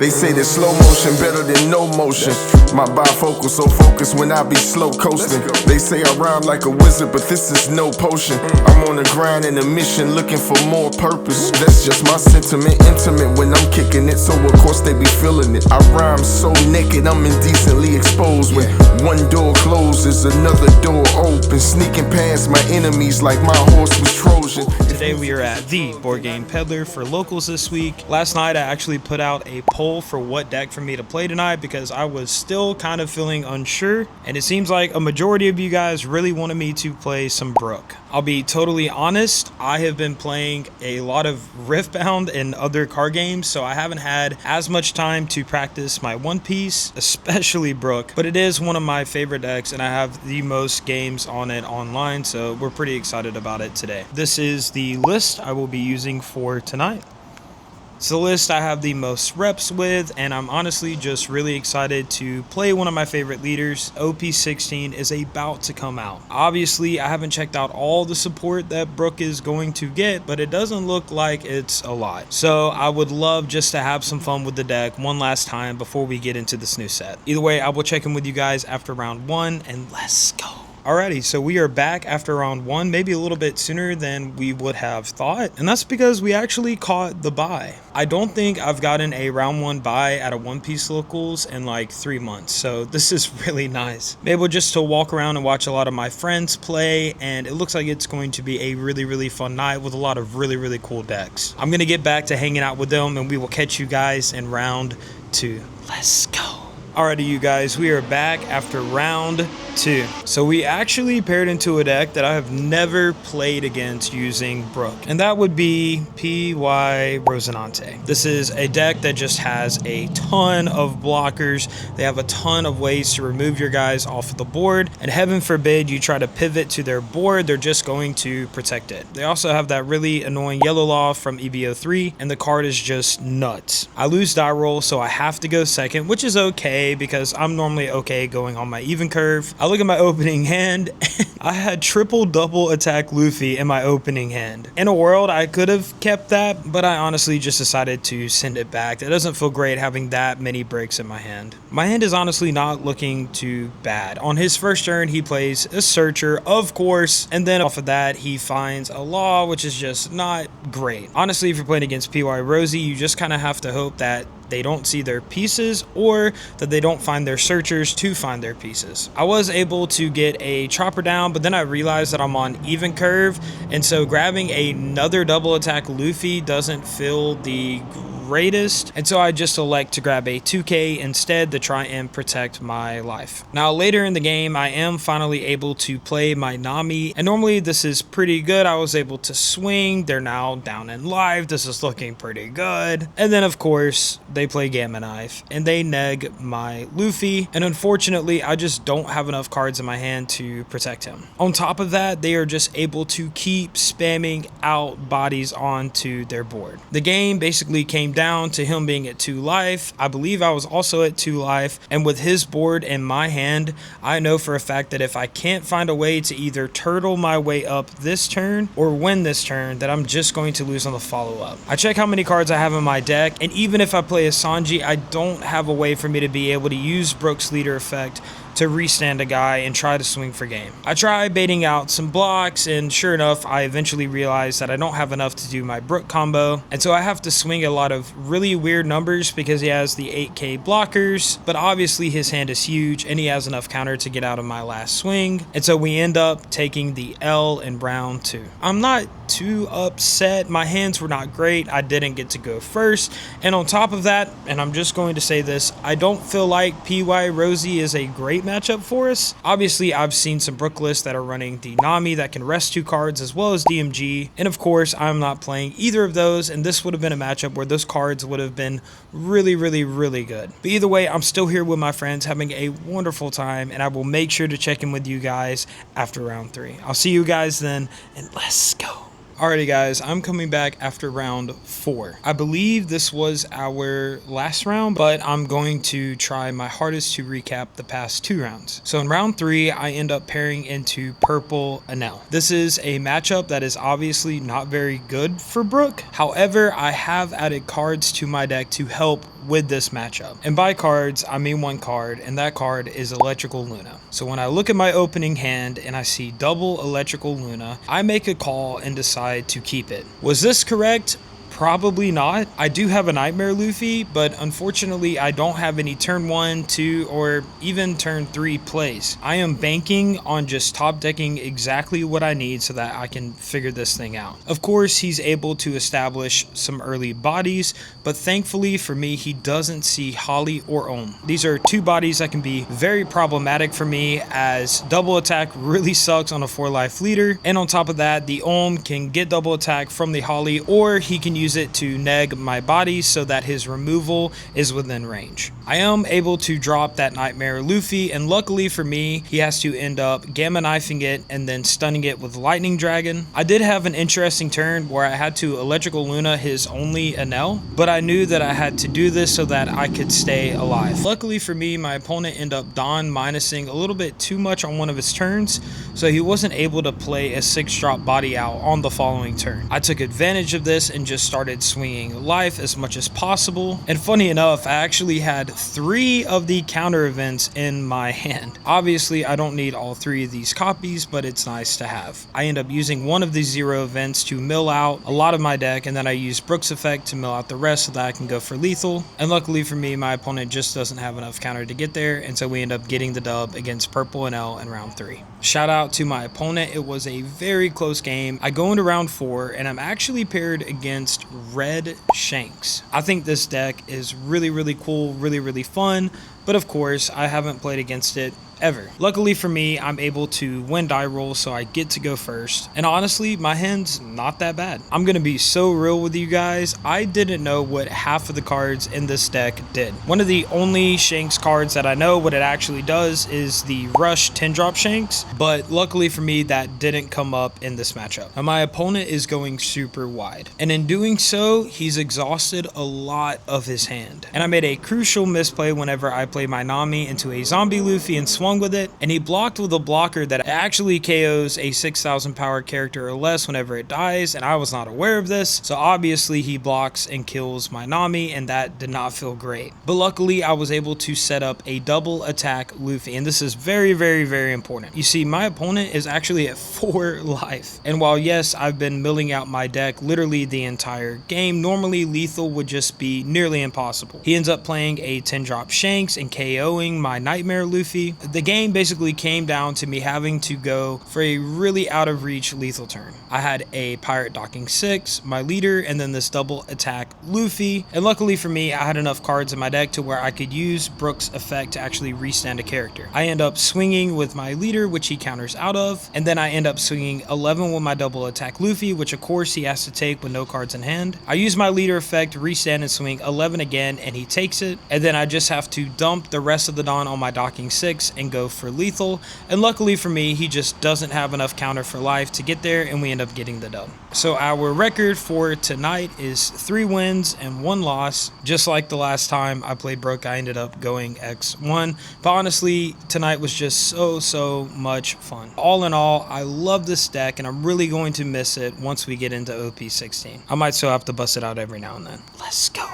They say that slow motion better than no motion. My bifocal so focused when I be slow coasting. They say I rhyme like a wizard, but this is no potion. I'm on the grind and a mission, looking for more purpose. That's just my sentiment, intimate when I'm kicking it, so of course they be feeling it. I rhyme so naked, I'm indecently exposed. When one door closes, another door open, sneaking past my enemies like my horse was Trojan. Today we are at the Board Game Peddler for locals this week. Last night I actually put out a poll for what deck for me to play tonight because I was still kind of feeling unsure, and it seems like a majority of you guys really wanted me to play some Brook. I'll be totally honest, I have been playing a lot of Riftbound and other card games, so I haven't had as much time to practice my One Piece, especially Brook, but it is one of my favorite decks and I have the most games on it online, so we're pretty excited about it today. This is the list I will be using for tonight. It's the list I have the most reps with, and I'm honestly just really excited to play one of my favorite leaders. OP16 is about to come out. Obviously, I haven't checked out all the support that Brook is going to get, but it doesn't look like it's a lot. So I would love just to have some fun with the deck one last time before we get into this new set. Either way, I will check in with you guys after round 1, and let's go. Alrighty, so we are back after round 1, maybe a little bit sooner than we would have thought, and that's because we actually caught the buy. I don't think I've gotten a round 1 buy at a One Piece locals in like 3 months, so this is really nice. I'm able just to walk around and watch a lot of my friends play, and it looks like it's going to be a really fun night with a lot of really cool decks. I'm gonna get back to hanging out with them, and we will catch you guys in round 2. Let's go. Alrighty, you guys, we are back after round 2. So we actually paired into a deck that I have never played against using Brook, and that would be P.Y. Rosinante. This is a deck that just has a ton of blockers. They have a ton of ways to remove your guys off of the board, and heaven forbid you try to pivot to their board, they're just going to protect it. They also have that really annoying yellow law from EBO3, and the card is just nuts. I lose die roll, so I have to go second, which is okay because I'm normally okay going on my even curve. I look at my opening hand, and I had triple double attack Luffy in my opening hand. In a world, I could have kept that, but I honestly just decided to send it back. It doesn't feel great having that many bricks in my hand. My hand is honestly not looking too bad. On his first turn, he plays a Searcher, of course, and then off of that, he finds a Law, which is just not great. Honestly, if you're playing against PY Rosie, you just kind of have to hope that they don't see their pieces or that they don't find their searchers to find their pieces. I was able to get a chopper down, but then I realized that I'm on even curve, and so grabbing another double attack Luffy doesn't feel the greatest, and so I just elect to grab a 2K instead to try and protect my life. Now later in the game, I am finally able to play my Nami, and normally this is pretty good. I was able to swing. They're now down in life. This is looking pretty good. And then of course they play Gamma Knife and they neg my Luffy, and unfortunately I just don't have enough cards in my hand to protect him. On top of that, they are just able to keep spamming out bodies onto their board. The game basically came down to him being at 2 life. I believe I was also at 2 life, and with his board in my hand, I know for a fact that if I can't find a way to either turtle my way up this turn or win this turn, that I'm just going to lose on the follow-up. I check how many cards I have in my deck, and even if I play a Sanji, I don't have a way for me to be able to use Brook's leader effect to restand a guy and try to swing for game. I try baiting out some blocks, and sure enough, I eventually realize that I don't have enough to do my Brook combo, and so I have to swing a lot of really weird numbers because he has the 8k blockers, but obviously his hand is huge and he has enough counter to get out of my last swing, and so we end up taking the L in round 2. I'm not too upset. My hands were not great. I didn't get to go first, and on top of that, and I'm just going to say this, I don't feel like PY Rosie is a great matchup for us. Obviously, I've seen some Brook lists that are running the Nami that can rest 2 cards as well as DMG, and of course I'm not playing either of those, and this would have been a matchup where those cards would have been really good. But either way, I'm still here with my friends having a wonderful time, and I will make sure to check in with you guys after round 3. I'll see you guys then, and let's go. Alrighty guys, I'm coming back after round 4. I believe this was our last round, but I'm going to try my hardest to recap the past 2 rounds. So in round 3, I end up pairing into Purple Enel. This is a matchup that is obviously not very good for Brook. However, I have added cards to my deck to help with this matchup. And by cards, I mean one card, and that card is Electrical Luna. So when I look at my opening hand and I see double Electrical Luna, I make a call and decide to keep it. Was this correct? Probably not. I do have a Nightmare Luffy, but unfortunately I don't have any turn 1, 2, or even turn 3 plays. I am banking on just top decking exactly what I need so that I can figure this thing out. Of course, he's able to establish some early bodies, but thankfully for me, he doesn't see Holly or Ohm. These are two bodies that can be very problematic for me, as double attack really sucks on a 4-life leader, and on top of that, the Ohm can get double attack from the Holly, or he can use it to neg my body so that his removal is within range. I am able to drop that Nightmare Luffy, and luckily for me, he has to end up Gamma Knifing it and then stunning it with Lightning Dragon. I did have an interesting turn where I had to Electrical Luna his only Enel, but I knew that I had to do this so that I could stay alive. Luckily for me, my opponent ended up Dawn minusing a little bit too much on one of his turns, so he wasn't able to play a 6-drop body out on the following turn. I took advantage of this and just started swinging life as much as possible, and funny enough, I actually had 3 of the counter events in my hand. Obviously, I don't need all 3 of these copies, but it's nice to have. I end up using one of the 0 events to mill out a lot of my deck, and then I use Brook's effect to mill out the rest so that I can go for lethal. And luckily for me, my opponent just doesn't have enough counter to get there, and so we end up getting the dub against Purple and L in round 3. Shout out to my opponent. It was a very close game. I go into round 4, and I'm actually paired against Red Shanks. I think this deck is really cool, really fun, but of course I haven't played against it ever. Luckily for me, I'm able to win die roll, so I get to go first. And honestly, my hand's not that bad. I'm gonna be so real with you guys. I didn't know what half of the cards in this deck did. One of the only Shanks cards that I know what it actually does is the Rush 10-drop Shanks, but luckily for me, that didn't come up in this matchup. Now, my opponent is going super wide, and in doing so, he's exhausted a lot of his hand. And I made a crucial misplay whenever I played my Nami into a zombie Luffy and swung with it, and he blocked with a blocker that actually KOs a 6,000 power character or less whenever it dies, and I was not aware of this, so obviously he blocks and kills my Nami, and that did not feel great. But luckily I was able to set up a double attack Luffy, and this is very important. You see, my opponent is actually at 4 life, and while yes, I've been milling out my deck literally the entire game, normally lethal would just be nearly impossible. He ends up playing a 10-drop Shanks and KOing my Nightmare Luffy. The game basically came down to me having to go for a really out of reach lethal turn. I had a Pirate Docking 6, my leader, and then this double attack Luffy, and luckily for me, I had enough cards in my deck to where I could use Brook's effect to actually restand a character. I end up swinging with my leader, which he counters out of, and then I end up swinging 11 with my double attack Luffy, which of course he has to take with no cards in hand. I use my leader effect, restand, and swing 11 again, and he takes it, and then I just have to dump the rest of the Dawn on my Docking 6 and go for lethal, and luckily for me, he just doesn't have enough counter for life to get there, and we end up getting the dub. So our record for tonight is 3 wins and 1 loss. Just like the last time I played Brook, I ended up going X1, but honestly, tonight was just so much fun. All in all, I love this deck, and I'm really going to miss it once we get into OP16. I might still have to bust it out every now and then. Let's go.